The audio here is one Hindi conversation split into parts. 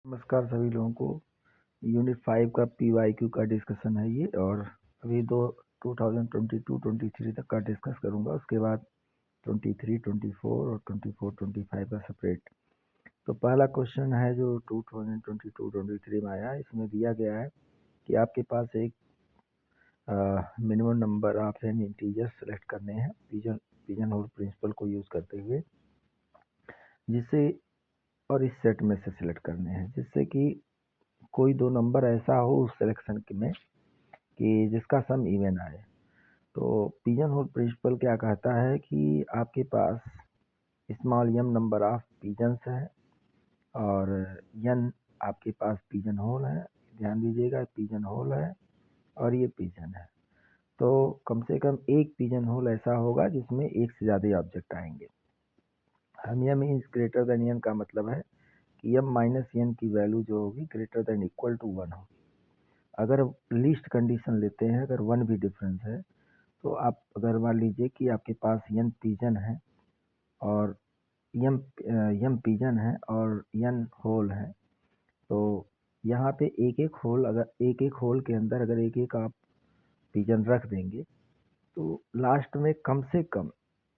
नमस्कार सभी लोगों को। यूनिट 5 का PYQ का डिस्कशन है ये, और अभी 2022-23 तक का डिस्कस करूंगा। उसके बाद 23, 24 और 24, 25 का सेपरेट। तो पहला क्वेश्चन है जो 2022-23 में आया। इसमें दिया गया है कि आपके पास एक minimum number of N integer select करने हैं पिजन होल प्रिंसिपल को यूज करते हुए, जिससे और इस सेट में से सिलेक्ट करने हैं जिससे कि कोई दो नंबर ऐसा हो उस सिलेक्शन में कि जिसका सम इवन आए। तो पिजन होल प्रिंसिपल क्या कहता है कि आपके पास small m number of pigeons है और n आपके पास पिजन होल है। ध्यान दीजिएगा, पिजन होल है और ये पिजन है। तो कम से कम एक पिजन होल ऐसा होगा जिसमें एक से ज़्यादा ऑब्जेक्ट आएंगे। हम m is greater then n का मतलब है कि m माइनस n की वैल्यू जो होगी ग्रेटर देन इक्वल टू 1 होगी। अगर लीस्ट कंडीशन लेते हैं, अगर 1 भी डिफरेंस है, तो आप अगर मान लीजिए कि आपके पास n पिजन है और m पिजन है और n होल है, तो यहाँ पे एक एक होल, अगर एक एक होल के अंदर अगर एक एक आप पिजन रख देंगे तो लास्ट में कम से कम,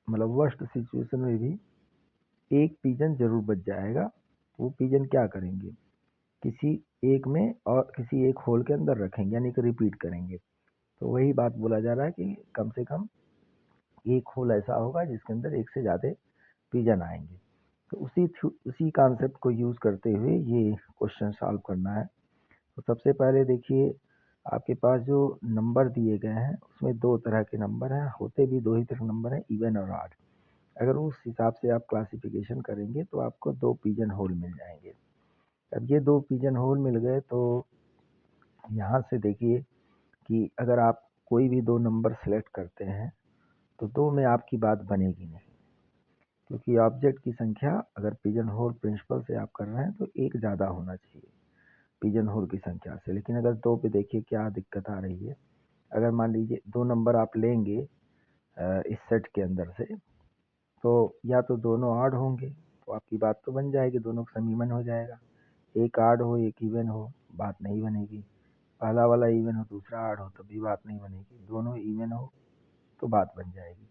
मतलब वर्स्ट सिचुएशन में भी एक पिजन जरूर बच जाएगा। वो पिजन क्या करेंगे, किसी एक में और किसी एक होल के अंदर रखेंगे, यानी कि रिपीट करेंगे। तो वही बात बोला जा रहा है कि कम से कम एक होल ऐसा होगा जिसके अंदर एक से ज़्यादा पिजन आएंगे। तो उसी कॉन्सेप्ट को यूज़ करते हुए ये क्वेश्चन सॉल्व करना है। तो सबसे पहले देखिए, आपके पास जो नंबर दिए गए हैं उसमें दो तरह के नंबर हैं, होते भी दो ही तरह नंबर हैं, इवन और ऑड। अगर उस हिसाब से आप क्लासिफिकेशन करेंगे तो आपको दो पिजन होल मिल जाएंगे। अब ये दो पिजन होल मिल गए तो यहाँ से देखिए कि अगर आप कोई भी दो नंबर सेलेक्ट करते हैं तो दो में आपकी बात बनेगी नहीं, क्योंकि ऑब्जेक्ट की संख्या अगर पिजन होल प्रिंसिपल से आप कर रहे हैं तो एक ज़्यादा होना चाहिए पिजन होल की संख्या से। लेकिन अगर दो पे देखिए क्या दिक्कत आ रही है। अगर मान लीजिए दो नंबर आप लेंगे इस सेट के अंदर से, तो या तो दोनों ऑड होंगे तो आपकी बात तो बन जाएगी, दोनों का सम इवन हो जाएगा। एक ऑड हो एक इवन हो, बात नहीं बनेगी। पहला वाला इवन हो दूसरा ऑड हो तब भी बात नहीं बनेगी। दोनों इवन हो तो बात बन जाएगी।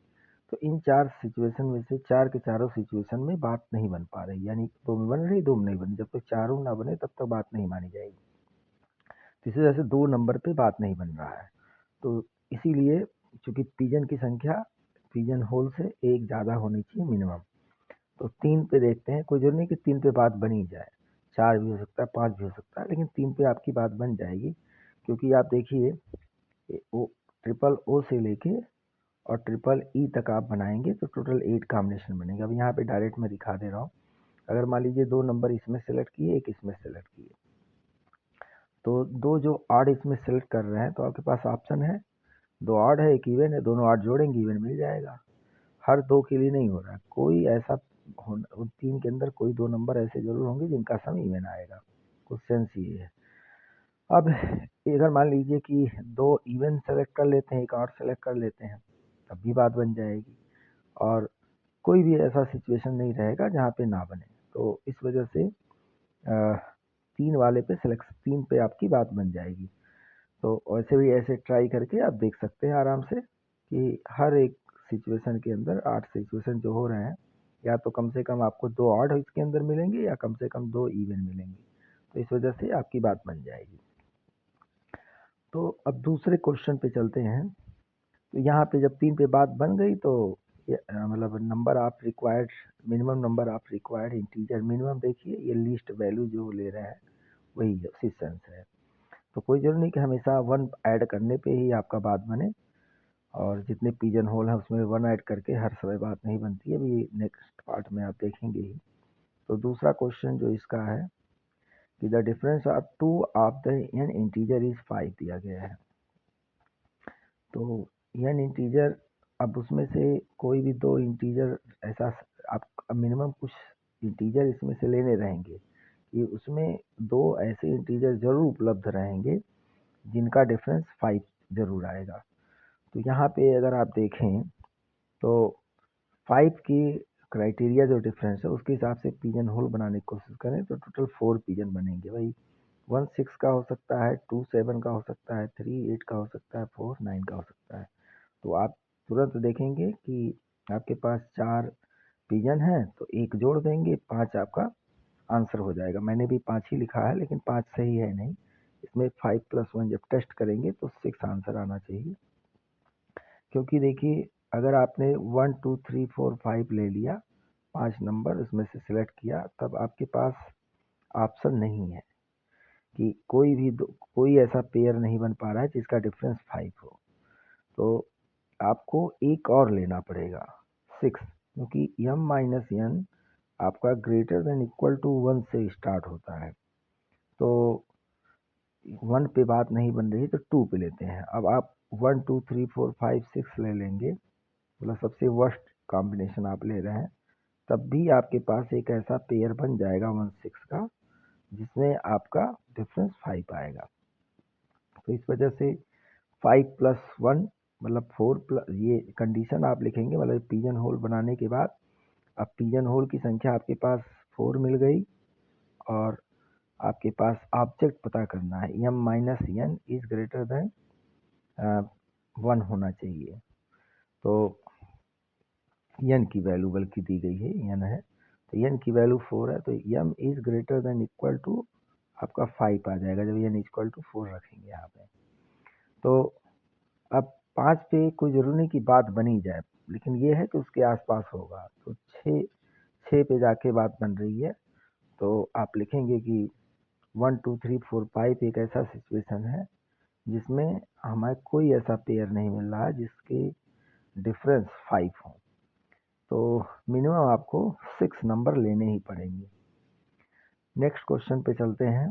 तो इन चार सिचुएशन में से चार के चारों सिचुएशन में बात नहीं बन पा रही, यानी दो में बन रही दो में नहीं बनी। जब तक चारों ना बने तब तक बात नहीं मानी जाएगी। तो इसी वजह से दो नंबर पे बात नहीं बन रहा है। तो इसीलिए चूंकि पिजन की संख्या पिजन होल से एक ज़्यादा होनी चाहिए मिनिमम। तो तीन पे देखते हैं, कोई जरूरी नहीं कि तीन पे बात बनी जाए, चार भी हो सकता है, पाँच भी हो सकता है, लेकिन तीन पे आपकी बात बन जाएगी। क्योंकि आप देखिए ओ ट्रिपल ओ से लेके और ट्रिपल ई तक आप बनाएंगे तो टोटल 8 कॉम्बिनेशन बनेंगे। अब यहाँ पे डायरेक्ट मैं दिखा दे रहा हूँ। अगर मान लीजिए दो नंबर इसमें सेलेक्ट किए एक इसमें सेलेक्ट किए, तो दो जो ऑड इसमें सेलेक्ट कर रहे हैं तो आपके पास ऑप्शन है, दो ऑड है एक इवन है, दोनों ऑड जोड़ेंगे इवन मिल जाएगा। हर दो के लिए नहीं हो रहा है, कोई ऐसा उन तीन के अंदर कोई दो नंबर ऐसे जरूर होंगे जिनका सम इवन आएगा। क्वेश्चन ये है। अब अगर मान लीजिए कि दो इवन सेलेक्ट कर लेते हैं एक ऑड सेलेक्ट कर लेते हैं तब भी बात बन जाएगी, और कोई भी ऐसा सिचुएशन नहीं रहेगा जहाँ पे ना बने। तो इस वजह से तीन वाले पे सिलेक्ट, तीन पे आपकी बात बन जाएगी। तो वैसे भी ऐसे ट्राई करके आप देख सकते हैं आराम से कि हर एक सिचुएशन के अंदर 8 सिचुएशन जो हो रहे हैं, या तो कम से कम आपको दो ऑड इसके अंदर मिलेंगे या कम से कम दो इवन मिलेंगे। तो इस वजह से आपकी बात बन जाएगी। तो अब दूसरे क्वेश्चन पे चलते हैं। तो यहाँ पे जब तीन पे बात बन गई तो मतलब number of required, minimum number of required integer, minimum देखिए ये लिस्ट वैल्यू जो ले रहे हैं वही है, उसी सेंस है। तो कोई जरूरी नहीं कि हमेशा वन ऐड करने पे ही आपका बात बने, और जितने पिजन होल हैं उसमें वन ऐड करके हर समय बात नहीं बनती है, अभी नेक्स्ट पार्ट में आप देखेंगे ही। तो दूसरा क्वेश्चन जो इसका है कि the difference of two of the N integer is 5 दिया गया है। तो एन इंटीजर, अब उसमें से कोई भी दो इंटीजर ऐसा, आप मिनिमम कुछ इंटीजर इसमें से लेने रहेंगे कि उसमें दो ऐसे इंटीजर जरूर उपलब्ध रहेंगे जिनका डिफरेंस 5 जरूर आएगा। तो यहाँ पे अगर आप देखें तो 5 की क्राइटेरिया जो डिफरेंस है उसके हिसाब से पिजन होल बनाने की कोशिश करें तो टोटल 4 पिजन बनेंगे भाई। 1 6 का हो सकता है, 2 7 का हो सकता है, 3 8 का हो सकता है, 4 9 का हो सकता है। तो आप तुरंत देखेंगे कि आपके पास 4 पिजन है तो एक जोड़ देंगे, 5 आपका आंसर हो जाएगा। मैंने भी 5 ही लिखा है लेकिन 5 सही है नहीं, इसमें 5 + 1 जब टेस्ट करेंगे तो 6 आंसर आना चाहिए। क्योंकि देखिए अगर आपने 1 2 3 4 5 ले लिया, 5 नंबर उसमें से सिलेक्ट किया, तब आपके पास ऑप्शन नहीं है कि कोई ऐसा पेयर नहीं बन पा रहा है जिसका डिफरेंस 5 हो। तो आपको एक और लेना पड़ेगा 6, क्योंकि m-n आपका ग्रेटर देन इक्वल टू 1 से स्टार्ट होता है। तो 1 पे बात नहीं बन रही तो 2 पे लेते हैं। अब आप 1 2 3 4 5 6 ले लेंगे, मतलब सबसे वर्स्ट कॉम्बिनेशन आप ले रहे हैं, तब भी आपके पास एक ऐसा पेयर बन जाएगा 1 6 का जिसमें आपका डिफरेंस 5 आएगा। तो इस वजह से 5 + 1 मतलब 4 ये कंडीशन आप लिखेंगे, मतलब पिजन होल बनाने के बाद अब पिजन होल की संख्या आपके पास 4 मिल गई और आपके पास ऑब्जेक्ट पता करना है, m-n इज ग्रेटर देन 1 होना चाहिए। तो n की वैल्यू बल्कि दी गई है, n है तो n की वैल्यू 4 है, तो m is greater than equal to आपका 5 आ जाएगा जब n इक्वल टू 4 रखेंगे यहाँ पे। तो अब 5 पे कोई ज़रूरी नहीं कि बात बनी जाए, लेकिन ये है कि उसके आसपास होगा। तो 6 पे जाके बात बन रही है, तो आप लिखेंगे कि 1 2 3 4 5 एक ऐसा सिचुएशन है जिसमें हमें कोई ऐसा पेयर नहीं मिल रहा है जिसके डिफरेंस 5 हो। तो मिनिमम आपको 6 नंबर लेने ही पड़ेंगे। नेक्स्ट क्वेश्चन पे चलते हैं।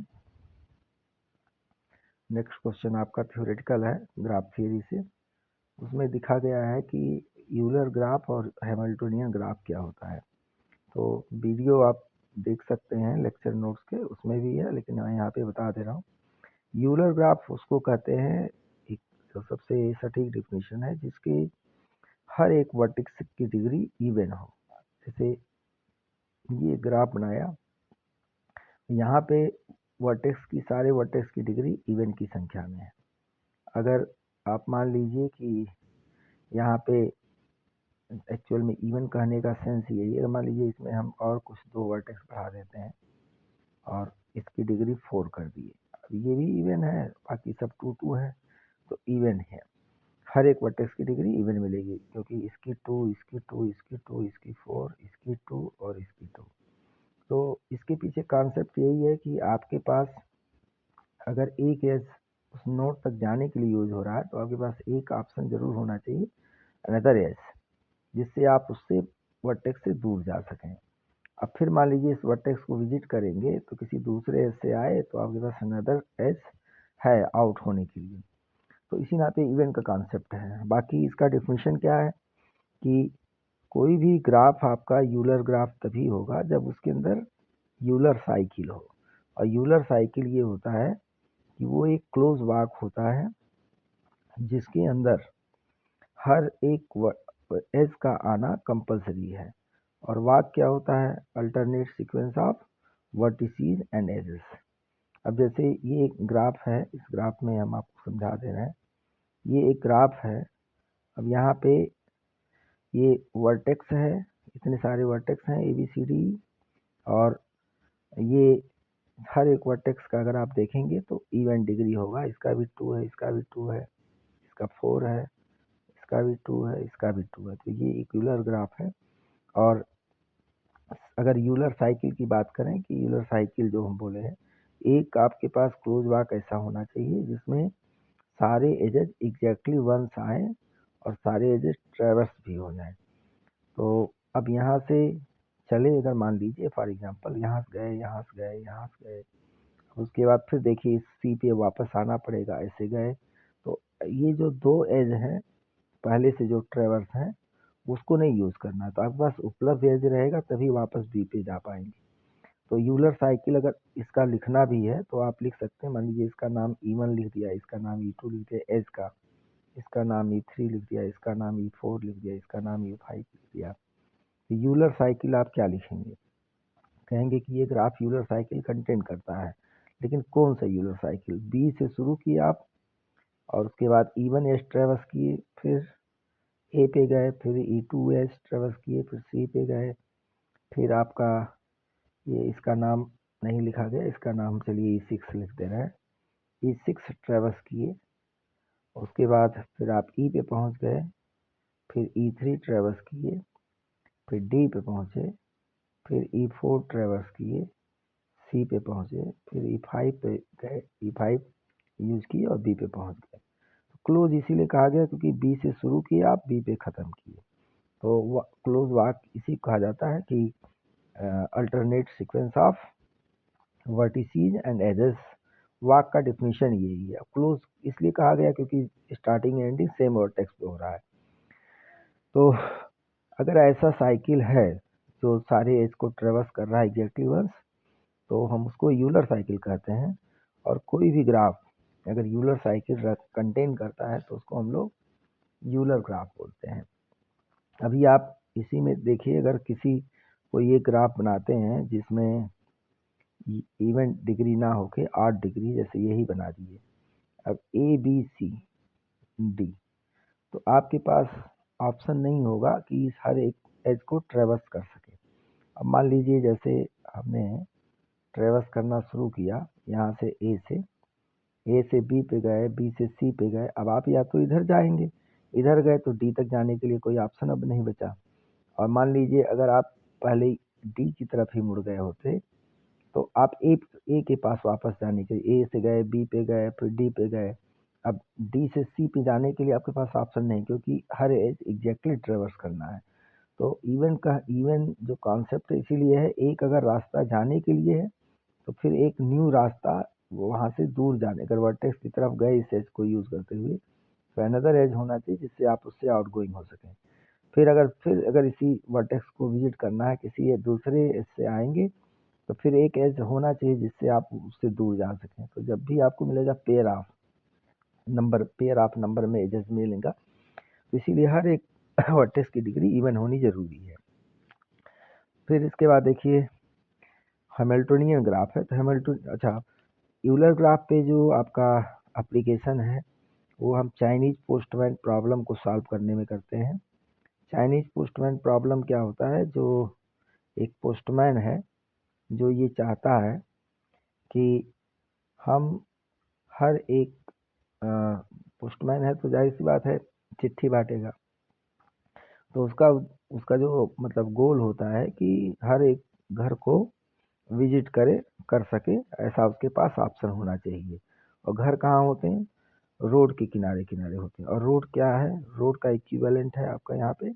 नेक्स्ट क्वेश्चन आपका थ्योरेटिकल है ग्राफ थियरी से। उसमें दिखा गया है कि यूलर ग्राफ और हैमिल्टोनियन ग्राफ क्या होता है। तो वीडियो आप देख सकते हैं लेक्चर नोट्स के, उसमें भी है, लेकिन मैं यहाँ पे बता दे रहा हूँ। यूलर ग्राफ उसको कहते हैं, एक जो सबसे सटीक डिफिनेशन है जिसके हर एक वर्टेक्स की डिग्री इवन हो। जैसे ये ग्राफ बनाया, यहाँ पे सारे वर्टेक्स की डिग्री इवन की संख्या में है। अगर आप मान लीजिए कि यहाँ पे एक्चुअल में इवन कहने का सेंस यही है, मान लीजिए इसमें हम और कुछ 2 वर्टेक्स बढ़ा देते हैं और इसकी डिग्री 4 कर दिए। अब ये भी इवन है, बाकी सब 2 2 है, तो इवन है। हर एक वर्टेक्स की डिग्री इवन मिलेगी क्योंकि इसकी 2, इसकी 2, इसकी 2, इसकी 4, इसकी 2 और इसकी 2। तो इसके पीछे कॉन्सेप्ट यही है कि आपके पास अगर एक एज उस नोड तक जाने के लिए यूज हो रहा है तो आपके पास एक ऑप्शन जरूर होना चाहिए अनदर एज, जिससे आप उससे वर्टेक्स से दूर जा सकें। अब फिर मान लीजिए इस वर्टेक्स को विजिट करेंगे तो किसी दूसरे एज से आए तो आपके पास अनदर एज है आउट होने के लिए। तो इसी नाते इवन का कॉन्सेप्ट है। बाकी इसका डिफिनेशन क्या है कि कोई भी ग्राफ आपका यूलर ग्राफ तभी होगा जब उसके अंदर यूलर साइकिल हो। और यूलर साइकिल ये होता है कि वो एक क्लोज वाक होता है जिसके अंदर हर एक एज का आना कंपलसरी है। और वाक क्या होता है? Alternate sequence of vertices and edges. अब जैसे ये एक ग्राफ है, इस ग्राफ में हम आपको समझा दे रहे हैं। ये एक ग्राफ है। अब यहाँ पे ये वर्टेक्स है, इतने सारे वर्टेक्स हैं ए बी सी डी, और ये हर एक वर्टेक्स का अगर आप देखेंगे तो इवन डिग्री होगा। इसका भी 2 है, इसका भी 2 है, इसका 4 है, इसका भी 2 है, इसका भी 2 है। तो ये एक यूलर ग्राफ है। और अगर यूलर साइकिल की बात करें कि यूलर साइकिल जो हम बोले हैं, एक आपके पास क्लोज वाक ऐसा होना चाहिए जिसमें सारे एजेस एग्जैक्टली वंस आए और सारे एजेस ट्रेवर्स भी हो जाएं। तो अब यहाँ से चले, अगर मान लीजिए फॉर एग्जांपल यहाँ से गए, यहाँ से गए, यहाँ से गए, उसके बाद फिर देखिए इस सी पे वापस आना पड़ेगा, ऐसे गए। तो ये जो 2 एज हैं पहले से जो ट्रेवर्स हैं उसको नहीं यूज़ करना है। तो आपके पास उपलब्ध एज रहेगा तभी वापस बी पे जा पाएंगे। तो यूलर साइकिल अगर इसका लिखना भी है तो आप लिख सकते हैं। मान लीजिए इसका नाम E1 लिख दिया, इसका नाम E2 लिख दिया एज का, इसका नाम E3 लिख दिया, इसका नाम E4 लिख दिया, इसका नाम E5 लिख दिया। यूलर साइकिल आप क्या लिखेंगे? कहेंगे कि ये ग्राफ यूलर साइकिल कंटेन करता है, लेकिन कौन सा यूलर साइकिल? बी से शुरू किए आप और उसके बाद E1 एज ट्रेवर्स किए, फिर ए पे गए, फिर E2 एज ट्रेवर्स किए, फिर सी पे गए, फिर आपका ये इसका नाम नहीं लिखा गया, इसका नाम चलिए E6 लिख दे रहे हैं। E6 ट्रेवर्स किए, उसके बाद फिर आप ई पे पहुंच गए, फिर E3 ट्रेवर्स किए, फिर डी पे पहुंचे, फिर E4 ट्रेवर्स किए, सी पे पहुंचे, फिर E5 पे गए, E5 यूज किए और बी पे पहुंच गए। तो क्लोज इसीलिए कहा गया क्योंकि बी से शुरू किए आप, बी पे ख़त्म किए, तो क्लोज वाक इसी कहा जाता है कि alternate sequence of vertices and edges. Walk का डिफिनीशन यही है। क्लोज इसलिए कहा गया क्योंकि स्टार्टिंग एंडिंग सेम वर्टेक्स पे हो रहा है। तो अगर ऐसा साइकिल है जो सारे एज को ट्रेवर्स कर रहा है एग्जैक्टली वंस, तो हम उसको यूलर साइकिल कहते हैं। और कोई भी ग्राफ अगर यूलर साइकिल कंटेन करता है तो उसको हम लोग यूलर ग्राफ बोलते हैं। अभी आप इसी में देखिए, अगर किसी को ये ग्राफ बनाते हैं जिसमें इवन डिग्री ना होके 8 डिग्री, जैसे यही बना दिए, अब ए बी सी डी, तो आपके पास ऑप्शन नहीं होगा कि इस हर एक एज को ट्रेवर्स कर सके। अब मान लीजिए जैसे हमने ट्रेवर्स करना शुरू किया यहाँ से ए से बी पे गए, बी से सी पे गए। अब आप या तो इधर जाएंगे, इधर गए तो डी तक जाने के लिए कोई ऑप्शन अब नहीं बचा। और मान लीजिए अगर आप पहले डी की तरफ ही मुड़ गए होते तो आप ए के पास वापस जाने के लिए ए से गए, बी पे गए, फिर डी पे गए। अब डी से सी पे जाने के लिए आपके पास ऑप्शन नहीं, क्योंकि हर एज एग्जैक्टली ट्रेवर्स करना है। तो इवन जो कॉन्सेप्ट इसीलिए है, एक अगर रास्ता जाने के लिए है तो फिर एक न्यू रास्ता वहाँ से दूर जाने, अगर वर्टेक्स की तरफ गए इस एज को यूज़ करते हुए, तो अनदर एज होना चाहिए जिससे आप उससे आउटगोइंग हो सकें। फिर अगर इसी वर्टेक्स को विजिट करना है, किसी दूसरे एज से आएंगे तो फिर एक एज होना चाहिए जिससे आप उससे दूर जा सकें। तो जब भी आपको मिलेगा पेयर ऑफ नंबर में एजेस मिलेगा, तो इसीलिए हर एक वर्टेक्स की डिग्री इवन होनी जरूरी है। फिर इसके बाद देखिए हैमिल्टोनियन ग्राफ है। तो यूलर ग्राफ पे जो आपका एप्लीकेशन है वो हम चाइनीज पोस्टमैन प्रॉब्लम को सॉल्व करने में करते हैं। चाइनीज पोस्टमैन प्रॉब्लम क्या होता है, जो एक पोस्टमैन है जो ये चाहता है कि हम हर एक पोस्टमैन है तो जाहिर सी बात है चिट्ठी बांटेगा। तो उसका उसका जो मतलब गोल होता है कि हर एक घर को विजिट कर सके, ऐसा उसके पास ऑप्शन होना चाहिए। और घर कहाँ होते हैं? रोड के किनारे किनारे होते हैं। और रोड क्या है? रोड का इक्विवेलेंट है आपका यहाँ पे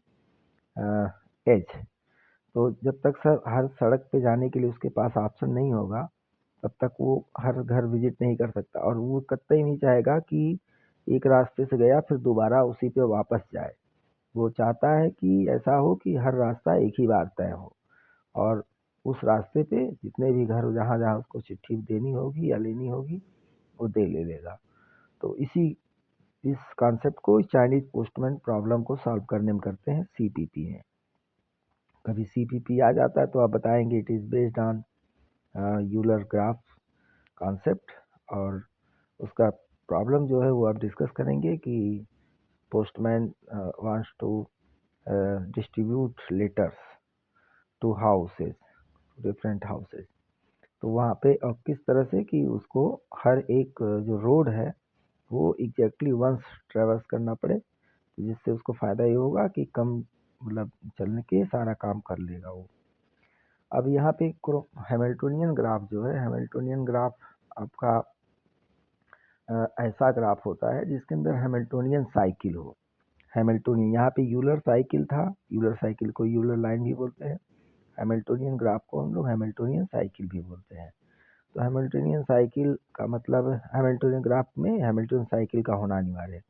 एज। तो जब तक सर हर सड़क पे जाने के लिए उसके पास ऑप्शन नहीं होगा, तब तक वो हर घर विजिट नहीं कर सकता। और वो कतई नहीं चाहेगा कि एक रास्ते से गया फिर दोबारा उसी पे वापस जाए। वो चाहता है कि ऐसा हो कि हर रास्ता एक ही बार तय हो, और उस रास्ते पे जितने भी घर जहाँ जहाँ उसको चिट्ठी देनी होगी या लेनी होगी वो दे ले लेगा। तो इस कॉन्सेप्ट को चाइनीज पोस्टमैन प्रॉब्लम को सॉल्व करने में करते हैं सीपीपी में। कभी सीपीपी आ जाता है तो आप बताएंगे it is based on Euler graph concept, और उसका प्रॉब्लम जो है वो आप डिस्कस करेंगे कि postman wants to distribute letters to houses, different houses. तो वहाँ पे और किस तरह से कि उसको हर एक जो रोड है वो एग्जैक्टली वंस ट्रेवर्स करना पड़े, जिससे उसको फ़ायदा ये होगा कि कम मतलब चलने के सारा काम कर लेगा वो। अब यहाँ पे हैमिल्टोनियन ग्राफ जो है, हैमिल्टोनियन ग्राफ आपका ऐसा ग्राफ होता है जिसके अंदर हैमिल्टोनियन साइकिल हो। हैमिल्टोनियन यहाँ पे यूलर साइकिल था, यूलर साइकिल को यूलर लाइन भी बोलते हैं। हैमिल्टोनियन ग्राफ को हम लोग हैमिल्टोनियन साइकिल भी बोलते हैं। तो हैमिल्टोनियन साइकिल का मतलब हैमिल्टोनियन ग्राफ में हैमिल्टोनियन साइकिल का होना अनिवार्य है।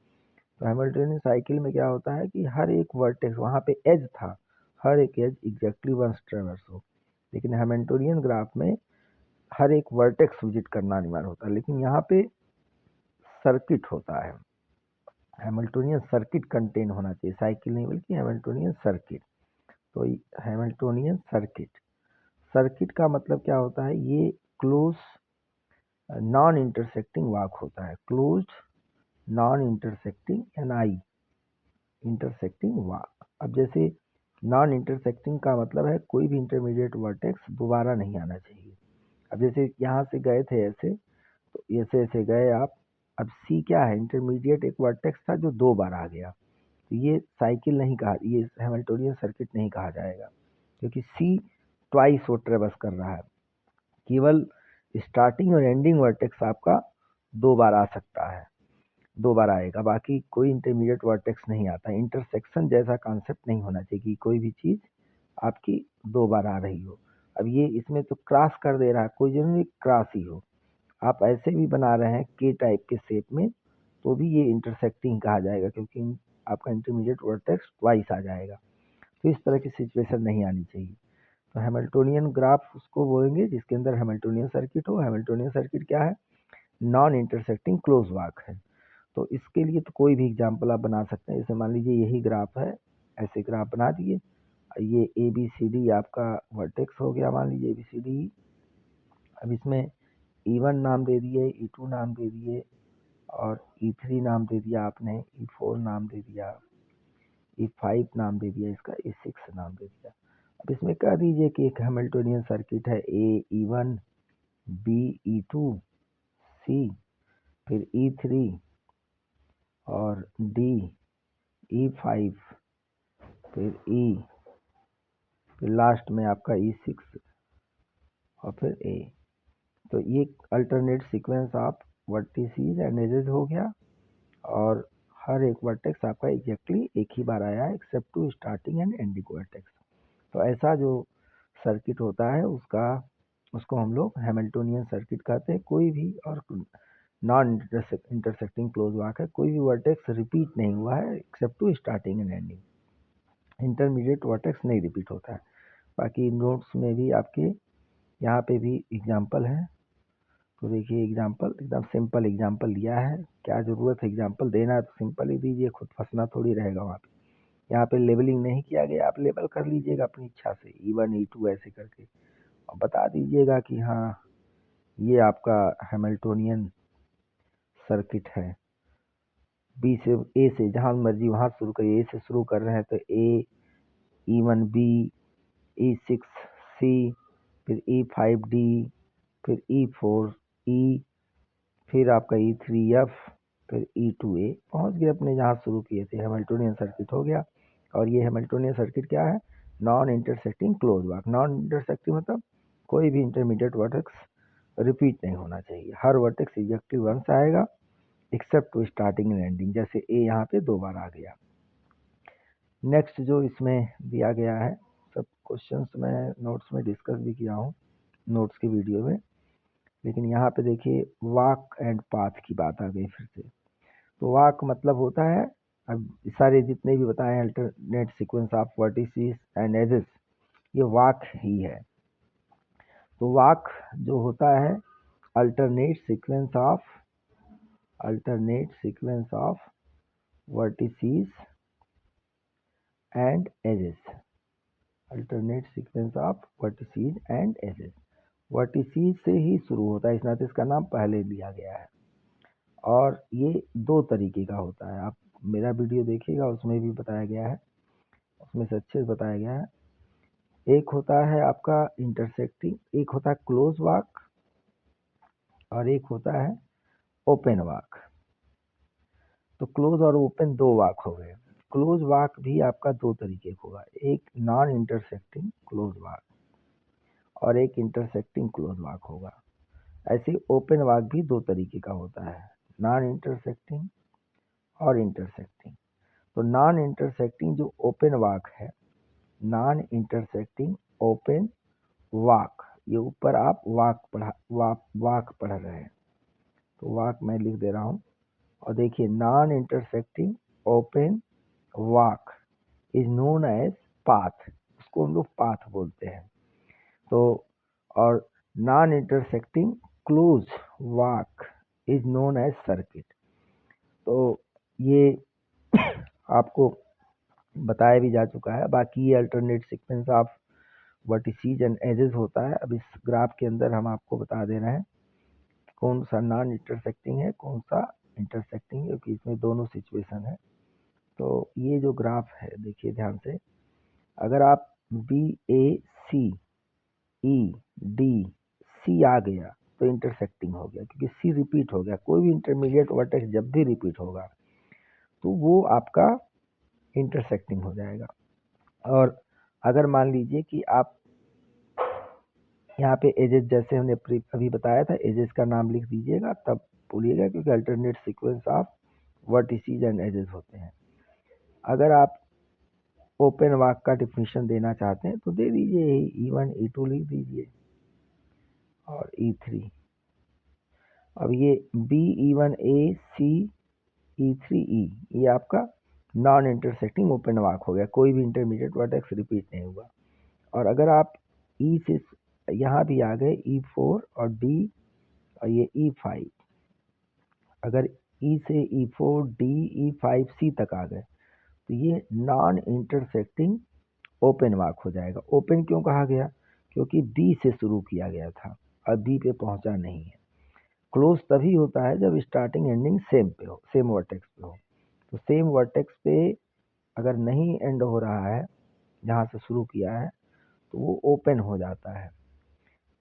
तो हैमिल्टोनियन साइकिल में क्या होता है कि हर एक वर्टेक्स, वहाँ पे एज था, हर एक एज एग्जैक्टली वंस ट्रेवर्स हो। लेकिन हैमिल्टोनियन ग्राफ में हर एक वर्टेक्स विजिट करना अनिवार्य होता है, लेकिन यहाँ पे सर्किट होता है। हैमिल्टोनियन सर्किट कंटेन होना चाहिए, साइकिल नहीं बल्कि हैमिल्टोनियन सर्किट। तो हैमिल्टोनियन सर्किट, सर्किट का मतलब क्या होता है, ये क्लोज नॉन इंटरसेक्टिंग वाक होता है, closed non intersecting NI intersecting walk. अब जैसे नॉन इंटरसेक्टिंग का मतलब है कोई भी इंटरमीडिएट वर्टेक्स दोबारा नहीं आना चाहिए। अब जैसे यहाँ से गए थे ऐसे, तो ऐसे ऐसे गए आप, अब C क्या है, इंटरमीडिएट एक वर्टेक्स था जो 2 बार आ गया, तो ये साइकिल नहीं कहा, ये हैमिल्टोनियन सर्किट नहीं कहा जाएगा, क्योंकि C ट्वाइस वो ट्रेवर्स कर रहा है। केवल स्टार्टिंग और एंडिंग वर्टेक्स आपका 2 बार आ सकता है, 2 बार आएगा, बाकी कोई इंटरमीडिएट वर्टेक्स नहीं आता। इंटरसेक्शन जैसा कॉन्सेप्ट नहीं होना चाहिए कि कोई भी चीज़ आपकी 2 बार आ रही हो। अब ये इसमें तो क्रॉस कर दे रहा है, कोई जरूरी क्रॉस ही हो, आप ऐसे भी बना रहे हैं के टाइप के शेप में, तो भी ये इंटरसेक्टिंग कहा जाएगा, क्योंकि आपका इंटरमीडिएट वर्टेक्स ट्वाइस आ जाएगा। तो इस तरह की सिचुएशन नहीं आनी चाहिए। तो हैमिल्टोनियन ग्राफ उसको बोलेंगे जिसके अंदर हैमिल्टोनियन सर्किट हो। हैमिल्टोनियन सर्किट क्या है, नॉन इंटरसेक्टिंग क्लोज वाक है। तो इसके लिए तो कोई भी एग्जाम्पल आप बना सकते हैं, जैसे मान लीजिए यही ग्राफ है, ऐसे ग्राफ बना दिए, ये ABCD आपका वर्टेक्स हो गया, मान लीजिए ABCD। अब इसमें E1 नाम दे दिए, E2 नाम दे दिए, और E3 नाम दे दिया आपने, E4 नाम दे दिया, E5 नाम दे दिया, इसका E6 नाम दे दिया। अब इसमें कह दीजिए कि एक हैमिल्टोनियन सर्किट है, A E1 B E2 C, फिर E3 और D E5, फिर E, फिर लास्ट में आपका E6 और फिर A। तो ये alternate sequence of vertices and edges हो गया, और हर एक वर्टेक्स आपका एग्जैक्टली एक ही बार आया है, except to starting and ending vertex. तो ऐसा जो सर्किट होता है उसको हम लोग हैमिल्टोनियन सर्किट कहते हैं। कोई भी, और नॉन इंटरसेक्टिंग क्लोज वाक है, कोई भी वर्टेक्स रिपीट नहीं हुआ है except to starting and ending, intermediate vertex नहीं रिपीट होता है। बाकी नोट्स में भी आपके यहाँ पे भी एग्जाम्पल है, तो देखिए एग्जाम्पल एकदम सिंपल एग्जाम्पल लिया है, क्या ज़रूरत है एग्जाम्पल देना है तो सिंपल ही दीजिए, खुद फंसना थोड़ी रहेगा वहाँ पे। यहाँ पे लेबलिंग नहीं किया गया, आप लेबल कर लीजिएगा अपनी इच्छा से, E1 E2 ऐसे करके, और बता दीजिएगा कि हाँ ये आपका हैमिल्टोनियन सर्किट है। बी से ए से जहाँ मर्जी वहाँ शुरू करिए, ए से शुरू कर रहे हैं तो A E1 B E6 C, फिर E5 D, फिर E4 E, फिर आपका E3 F, फिर E2 A, पहुँच गए अपने जहाँ शुरू किए थे, हैमिल्टोनियन सर्किट हो गया। और ये हैमिल्टोनियन सर्किट क्या है, non intersecting close walk. Non intersecting मतलब कोई भी इंटरमीडिएट वर्टेक्स रिपीट नहीं होना चाहिए, हर वर्टेक्स एग्जैक्टली वंस आएगा except to starting and ending, जैसे A यहाँ पे 2 बार आ गया। नेक्स्ट जो इसमें दिया गया है, सब क्वेश्चंस मैं नोट्स में डिस्कस भी किया हूँ नोट्स की वीडियो में, लेकिन यहाँ पे देखिए वाक एंड पाथ की बात आ गई फिर से। तो वाक मतलब होता है, अब सारे जितने भी बताए alternate sequence of vertices and edges, ये वाक ही है। तो वाक जो होता है alternate sequence of vertices and edges, alternate sequence of vertices and edges. Vertices से ही शुरू होता है, इस नाते इसका नाम पहले दिया गया है, और ये 2 तरीके का होता है। आप मेरा वीडियो देखिएगा, उसमें भी बताया गया है, उसमें से अच्छे से बताया गया है। एक होता है आपका इंटरसेक्टिंग, एक होता है क्लोज वाक, और एक होता है ओपन वाक। तो क्लोज और ओपन 2 वाक हो गए। क्लोज वाक भी आपका 2 तरीके का होगा, एक नॉन इंटरसेक्टिंग क्लोज वाक और एक इंटरसेक्टिंग क्लोज वाक होगा। ऐसे ओपन वाक भी 2 तरीके का होता है, नॉन इंटरसेक्टिंग और इंटरसेक्टिंग। तो नॉन इंटरसेक्टिंग जो ओपन वाक है, नॉन इंटरसेक्टिंग ओपन वाक, ये ऊपर आप वाक पढ़ रहे हैं, तो वाक मैं लिख दे रहा हूँ। और देखिए non intersecting open walk is known as path, उसको हम लोग पाथ बोलते हैं। तो और non intersecting close walk is known as circuit. तो ये आपको बताया भी जा चुका है। बाकी ये alternate sequence of vertices and edges होता है। अब इस ग्राफ के अंदर हम आपको बता दे रहे हैं कौन सा नॉन इंटरसेक्टिंग है, कौन सा इंटरसेक्टिंग है, क्योंकि इसमें दोनों सिचुएशन है। तो ये जो ग्राफ है देखिए ध्यान से, अगर आप बी ए सी ई डी सी आ गया तो इंटरसेक्टिंग हो गया, क्योंकि सी रिपीट हो गया। कोई भी इंटरमीडिएट वर्टेक्स जब भी रिपीट होगा तो वो आपका इंटरसेक्टिंग हो जाएगा। और अगर मान लीजिए कि आप यहाँ पे एजेस, जैसे हमने अभी बताया था, एजेस का नाम लिख दीजिएगा तब बोलिएगा, क्योंकि alternate sequence of vertices and edges होते हैं। अगर आप ओपन वाक का डिफिनीशन देना चाहते हैं तो दे दीजिए, E1 E2 लिख दीजिए और E3। अब ये BE1A C E3E ये आपका नॉन इंटरसेक्टिंग ओपन वाक हो गया, कोई भी इंटरमीडिएट वर्टेक्स रिपीट नहीं हुआ। और अगर आप E से यहाँ भी आ गए E4 और D और ये E5, अगर E से E4 D E5 C तक आ गए तो ये नॉन इंटरसेक्टिंग ओपन वाक हो जाएगा। ओपन क्यों कहा गया? क्योंकि बी से शुरू किया गया था और बी पे पहुंचा नहीं है। क्लोज तभी होता है जब स्टार्टिंग एंडिंग सेम पे हो, सेम वर्टेक्स पे हो। तो सेम वर्टेक्स पे अगर नहीं एंड हो रहा है जहाँ से शुरू किया है तो वो ओपन हो जाता है।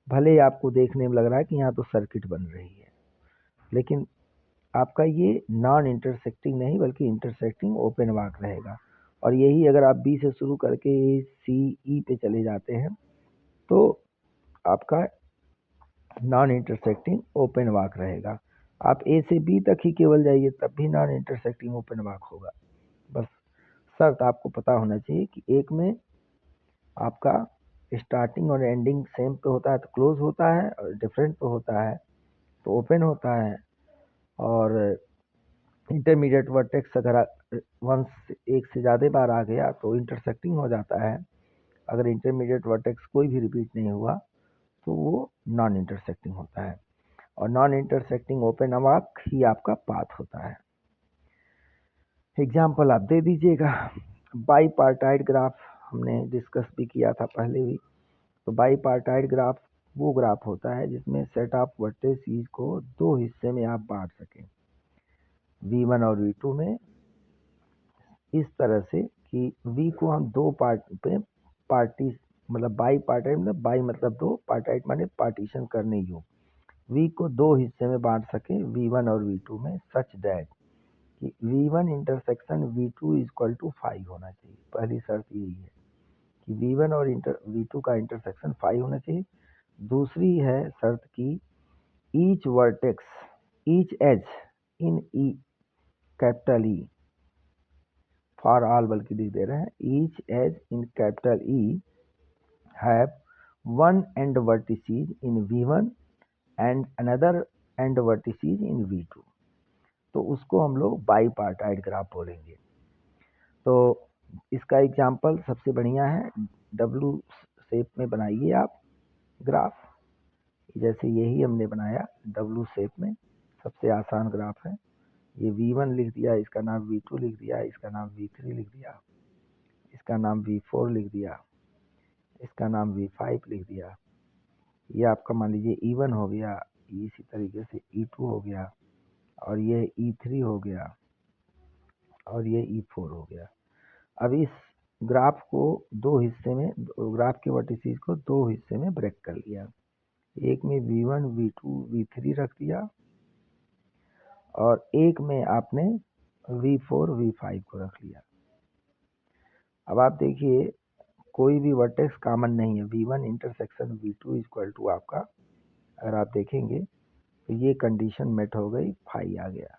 भले ही आपको देखने में लग रहा है कि यहाँ तो सर्किट बन रही है, लेकिन आपका ये नॉन इंटरसेक्टिंग नहीं बल्कि इंटरसेक्टिंग ओपन वाक रहेगा। और यही अगर आप बी से शुरू करके सी ई पे चले जाते हैं तो आपका नॉन इंटरसेक्टिंग ओपन वाक रहेगा। आप ए से बी तक ही केवल जाइए तब भी नॉन इंटरसेक्टिंग ओपन वाक होगा। बस शर्त आपको पता होना चाहिए कि एक में आपका स्टार्टिंग और एंडिंग सेम पे होता है तो क्लोज होता है, और डिफरेंट पे होता है तो ओपन होता है। और इंटरमीडिएट वर्टेक्स अगर वंस एक से ज़्यादा बार आ गया तो इंटरसेक्टिंग हो जाता है। अगर इंटरमीडिएट वर्टेक्स कोई भी रिपीट नहीं हुआ तो वो नॉन इंटरसेक्टिंग होता है। और नॉन इंटरसेक्टिंग ओपन वाक ही आपका पाथ होता है। एग्जाम्पल आप दे दीजिएगा। बाईपार्टाइड ग्राफ हमने डिस्कस भी किया था पहले भी। तो बाईपार्टाइड ग्राफ वो ग्राफ होता है जिसमें सेट ऑफ वर्टिसेस को दो हिस्से में आप बांट सकें, V1 और V2 में, इस तरह से कि V को हम दो पार्ट पे पार्टी, मतलब बाईपार्टाइड मतलब बाई मतलब दो, पार्टाइड माने पार्टीशन करने योग्य, V को दो हिस्से में बांट सके V1 और V2 में, सच दैट कि V1 intersection V2 equal to 5 होना चाहिए। पहली शर्त यही है कि V1 और V2 का इंटरसेक्शन 5 होना चाहिए। दूसरी है शर्त की each vertex, each edge in E, capital E, for all बल्कि लिख दे रहे हैं, each edge in capital E have one end vertices in V1 and another end vertices in V2। तो उसको हम लोग बाईपार्टाइड ग्राफ बोलेंगे। तो इसका एग्जाम्पल सबसे बढ़िया है, डब्लू शेप में बनाइए आप ग्राफ, जैसे यही हमने बनाया डब्लू शेप में, सबसे आसान ग्राफ है। ये V1 लिख दिया, इसका नाम V2 लिख दिया, इसका नाम V3 लिख दिया, इसका नाम V4 लिख दिया, इसका नाम V5 लिख दिया। ये आपका मान लीजिए E1 हो गया, इसी तरीके से E2 हो गया, और ये E3 हो गया, और ये E4 हो गया। अब इस ग्राफ को दो हिस्से में, ग्राफ के वर्टिसेस को दो हिस्से में ब्रेक कर लिया। एक में V1 V2 V3 रख दिया, और एक में आपने V4 V5 को रख लिया। अब आप देखिए कोई भी वर्टेक्स कॉमन नहीं है। V1 intersection V2 equal to आपका, अगर आप देखेंगे तो ये कंडीशन मेट हो गई, 5 आ गया।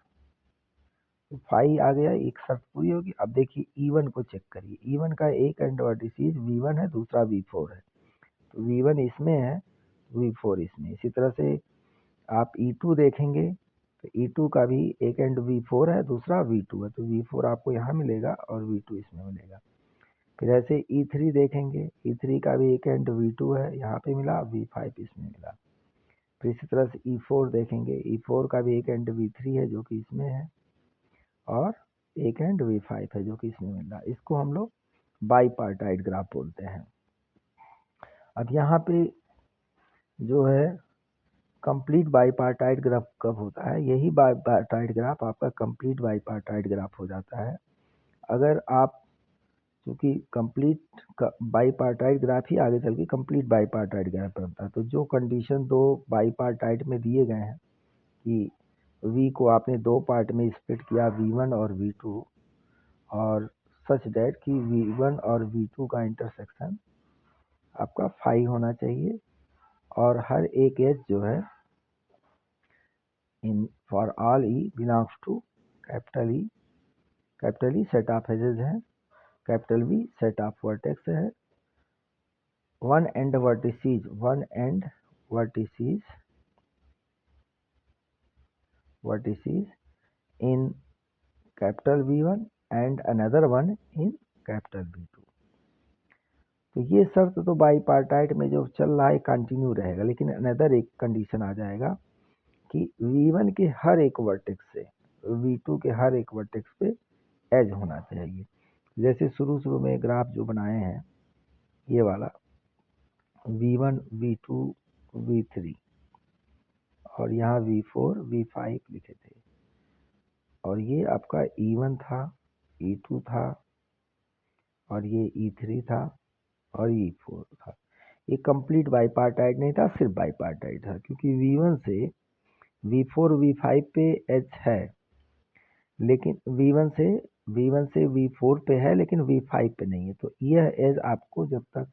तो 5 आ गया, एक शर्त पूरी होगी। अब देखिए E1 को चेक करिए, E1 का एक एंड वर्टिसेस V1 है, दूसरा V4 है। तो V1 इसमें है, V4 इसमें। इसी तरह से आप E2 देखेंगे तो E2 का भी एक एंड V4 है, दूसरा V2 है। तो V4 आपको यहाँ मिलेगा और V2 इसमें मिलेगा। फिर ऐसे E3 देखेंगे, E3 का भी एक एंड V2 है, यहाँ पे मिला, V5 इसमें मिला। फिर इसी तरह से E4 देखेंगे, E4 का भी एक एंड V3 है जो कि इसमें है, और एक एंड V5 है जो कि इसमें मिल रहा है। इसको हम लोग बाईपार्टाइट ग्राफ बोलते हैं। अब यहाँ पे जो है कंप्लीट बाईपार्टाइट ग्राफ कब होता है, यही बाईपार्टाइट ग्राफ आपका कंप्लीट बाईपार्टाइट ग्राफ हो जाता है अगर आप, क्योंकि कंप्लीट बाईपार्टाइट ग्राफ ही आगे चल के कंप्लीट बाईपार्टाइट ग्राफ बनता है। तो जो कंडीशन दो बाईपार्टाइट में दिए गए हैं कि V को आपने दो पार्ट में स्प्लिट किया, V1 और V2, और सच डैट कि V1 और V2 का इंटरसेक्शन आपका 5 होना चाहिए, और हर एक एज जो है in for all E belongs to capital E set of edges है, capital V set of vertex है, one end vertices in capital V1 and another one in capital V2। तो ये शर्त तो बाईपार्टाइट में जो चल रहा है कंटिन्यू रहेगा, लेकिन अनदर एक कंडीशन आ जाएगा कि V1 के हर एक वर्टेक्स से V2 के हर एक वर्टेक्स पे एज होना चाहिए। जैसे शुरू में ग्राफ जो बनाए हैं ये वाला V1 V2 V3 और यहाँ V4 V5 लिखे थे, और ये आपका E1 था, E2 था, और ये E3 था, और E4 था। ये कंप्लीट बाईपार्टाइट नहीं था, सिर्फ बाईपार्टाइट था, क्योंकि V1 से V4 V5 पे एज है, लेकिन V1 से V4 पे है लेकिन V5 पे नहीं है। तो यह एज आपको जब तक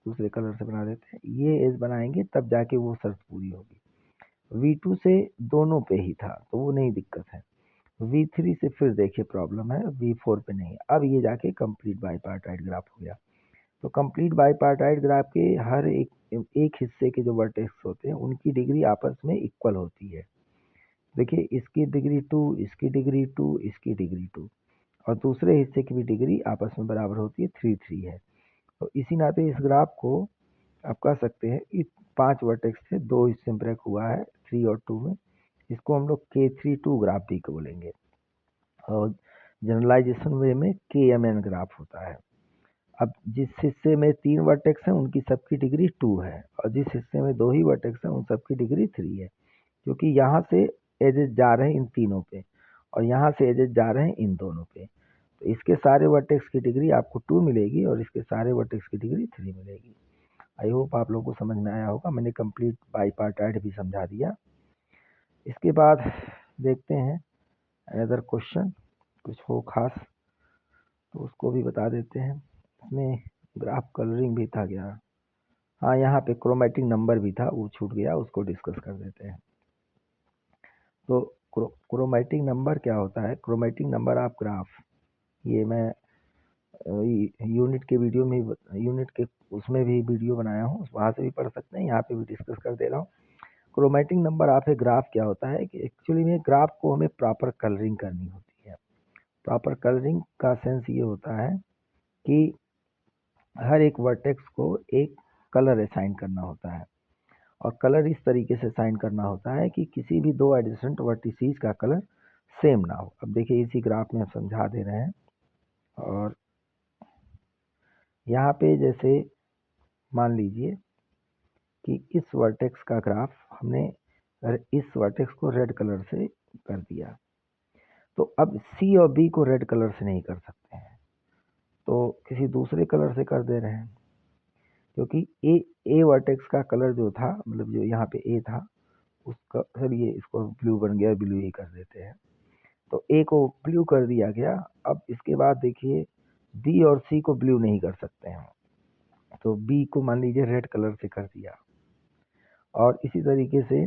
दूसरे कलर से बना देते हैं, ये एज बनाएंगे तब जाके वो शर्त पूरी होगी। V2 से दोनों पे ही था तो वो नहीं दिक्कत है। V3 से फिर देखिए प्रॉब्लम है, V4 पे नहीं। अब ये जाके कंप्लीट बाईपार्टाइट ग्राफ हो गया। तो कंप्लीट बाईपार्टाइट ग्राफ के हर एक हिस्से के जो वर्टेक्स होते हैं उनकी डिग्री आपस में इक्वल होती है। देखिए इसकी डिग्री 2, इसकी डिग्री 2, इसकी डिग्री 2, और दूसरे हिस्से की भी डिग्री आपस में बराबर होती है, 3 3 है। तो इसी नाते इस ग्राफ को आप कह सकते हैं कि 5 वर्टेक्स थे, 2 हिस्से में ब्रेक हुआ है 3 और 2 में। इसको हम लोग K32 ग्राफ भी बोलेंगे, और जनरलाइजेशन वे में KMN ग्राफ होता है। अब जिस हिस्से में 3 वर्टेक्स हैं उनकी सबकी डिग्री 2 है, और जिस हिस्से में 2 ही वर्टेक्स हैं उन सबकी डिग्री 3 है, क्योंकि यहाँ से एजेस जा रहे हैं इन तीनों पे और यहाँ से एजेस जा रहे हैं इन दोनों पे। तो इसके सारे वर्टेक्स की डिग्री आपको 2 मिलेगी और इसके सारे वर्टेक्स की डिग्री 3 मिलेगी। आई होप आप लोगों को समझ में आया होगा, मैंने कंप्लीट बाईपार्टाइट भी समझा दिया। इसके बाद देखते हैं अनदर क्वेश्चन, कुछ हो खास तो उसको भी बता देते हैं। इसमें ग्राफ कलरिंग भी था क्या, हाँ यहाँ पे क्रोमेटिक नंबर भी था, वो छूट गया, उसको डिस्कस कर देते हैं। तो क्रोमेटिक नंबर क्या होता है, क्रोमेटिक नंबर ऑफ ग्राफ, ये मैं यूनिट के वीडियो में, यूनिट के उसमें भी वीडियो बनाया हूँ, वहाँ से भी पढ़ सकते हैं, यहाँ पे भी डिस्कस कर दे रहा हूँ। Chromatic number of a graph क्या होता है कि एक्चुअली में ग्राफ को हमें प्रॉपर कलरिंग करनी होती है। प्रॉपर कलरिंग का सेंस ये होता है कि हर एक वर्टेक्स को एक कलर असाइन करना होता है, और कलर इस तरीके से असाइन करना होता है कि किसी भी दो एडजेसेंट वर्टिसीज का कलर सेम ना हो। अब देखिए इसी ग्राफ में हम समझा दे रहे हैं, और यहाँ पे जैसे मान लीजिए कि इस वर्टेक्स का ग्राफ हमने इस वर्टेक्स को रेड कलर से कर दिया, तो अब C और B को रेड कलर से नहीं कर सकते हैं, तो किसी दूसरे कलर से कर दे रहे हैं, क्योंकि ए वर्टेक्स का कलर जो था, मतलब जो यहाँ पे A था उसका, चलिए इसको ब्लू बन गया, ब्लू ही कर देते हैं। तो A को ब्लू कर दिया गया। अब इसके बाद देखिए B और C को ब्लू नहीं कर सकते हैं, तो B को मान लीजिए रेड कलर से कर दिया, और इसी तरीके से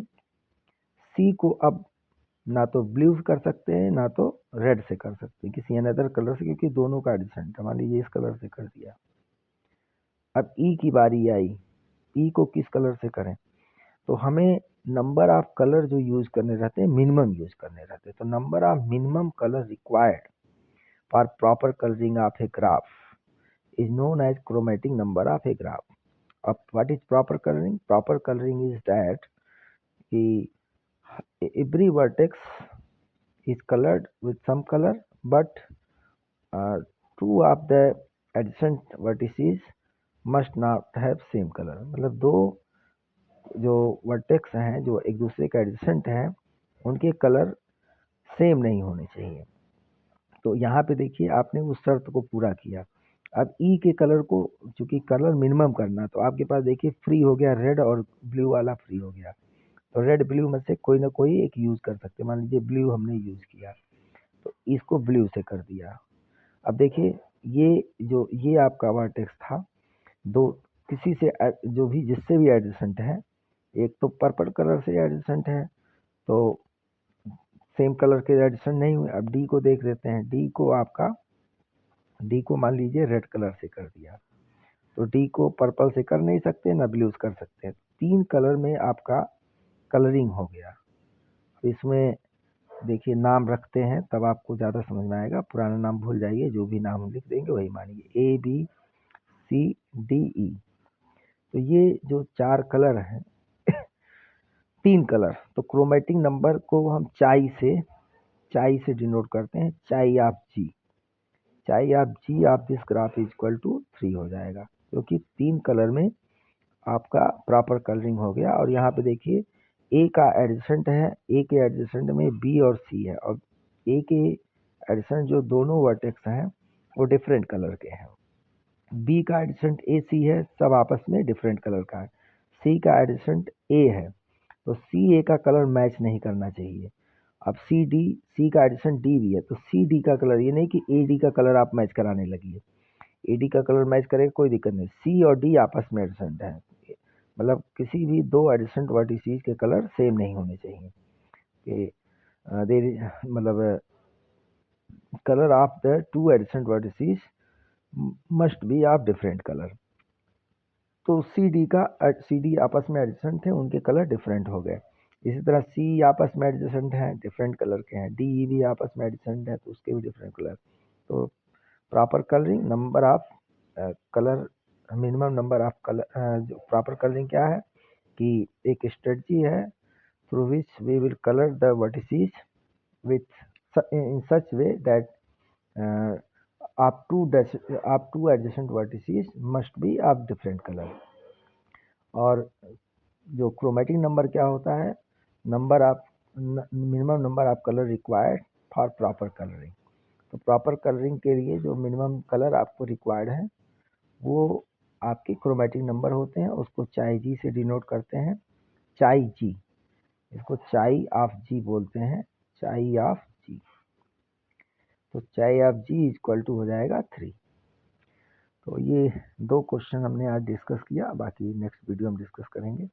C को अब ना तो ब्लू कर सकते हैं ना तो रेड से कर सकते हैं, किसी अनदर कलर से, क्योंकि दोनों का एडजेसेंट है। मान लीजिए इस कलर से कर दिया। अब E की बारी आई, E को किस कलर से करें, तो हमें नंबर ऑफ कलर जो यूज करने रहते हैं मिनिमम यूज करने रहते हैं। तो number of minimum colour required for proper colouring of a graph is known as chromatic number of a graph. What is proper coloring? Proper coloring is that every vertex is colored with some color, but two of the adjacent vertices must not have same color. मतलब दो जो वर्टेक्स हैं जो एक दूसरे के एडजेसेंट हैं उनके कलर सेम नहीं होने चाहिए। तो यहाँ पे देखिए आपने उस शर्त को पूरा किया। अब ई के कलर को चूंकि कलर मिनिमम करना, तो आपके पास देखिए फ्री हो गया, रेड और ब्लू वाला फ्री हो गया। तो रेड ब्लू में से कोई ना कोई एक यूज कर सकते हैं। मान लीजिए ब्लू हमने यूज किया, तो इसको ब्लू से कर दिया। अब देखिए ये आपका वर्टेक्स था, दो किसी से जो भी जिससे भी एडजेसेंट है, एक तो पर्पल कलर से एडजेसेंट है, तो सेम कलर के एडजेसेंट नहीं हुए। अब डी को देख लेते हैं। डी को मान लीजिए रेड कलर से कर दिया, तो डी को पर्पल से कर नहीं सकते, ना ब्लू से कर सकते हैं। तीन कलर में आपका कलरिंग हो गया। इसमें देखिए नाम रखते हैं तब आपको ज़्यादा समझ में आएगा, पुराना नाम भूल जाइए, जो भी नाम हम लिख देंगे वही मानिए। ABCDE। तो ये जो चार कलर हैं तीन कलर, तो क्रोमेटिक नंबर को हम चाई से डिनोट करते हैं। Chi of G of this graph is equal to 3 हो जाएगा, क्योंकि तीन कलर में आपका प्रॉपर कलरिंग हो गया। और यहाँ पे देखिए ए का एडजेसेंट है, ए के एडजेसेंट में बी और सी है, और ए के एडजेसेंट जो दोनों वर्टेक्स हैं वो डिफरेंट कलर के हैं। बी का एडजेसेंट ए सी है, सब आपस में डिफरेंट कलर का है। सी का एडजेसेंट ए है, तो सी ए का कलर मैच नहीं करना चाहिए। अब सी का एडजेसेंट डी भी है, तो सी डी का कलर, ये नहीं कि ए डी का कलर आप मैच कराने लगिए। ए डी का कलर मैच करेगा कोई दिक्कत नहीं, सी और डी आपस में एडजेसेंट है, मतलब किसी भी दो एडजेसेंट वर्टिसेस के कलर सेम नहीं होने चाहिए। कि मतलब colour of the two adjacent vertices must be of different colour. तो सी डी आपस में एडजेसेंट थे, उनके कलर डिफरेंट हो गए। इसी तरह सी आपस में एडजेसेंट हैं, डिफरेंट कलर के हैं। डी भी आपस में एडजेसेंट है, तो उसके भी डिफरेंट कलर। तो proper colouring, number of colour, minimum number of colour, जो प्रॉपर कलरिंग क्या है कि एक स्ट्रेटजी है through which we will colour the vertices with in such way that up to adjacent vertices must be of different color। और जो क्रोमेटिक नंबर क्या होता है, minimum number of colour required for proper colouring. तो प्रॉपर कलरिंग के लिए जो मिनिमम कलर आपको रिक्वायर्ड है वो आपके क्रोमेटिक नंबर होते हैं, उसको चाई जी से डिनोट करते हैं। चाई जी, इसको चाई ऑफ जी बोलते हैं, चाई ऑफ जी। तो चाई ऑफ जी इक्वल टू हो जाएगा 3। तो ये दो क्वेश्चन हमने आज डिस्कस किया, बाकी नेक्स्ट वीडियो हम डिस्कस करेंगे।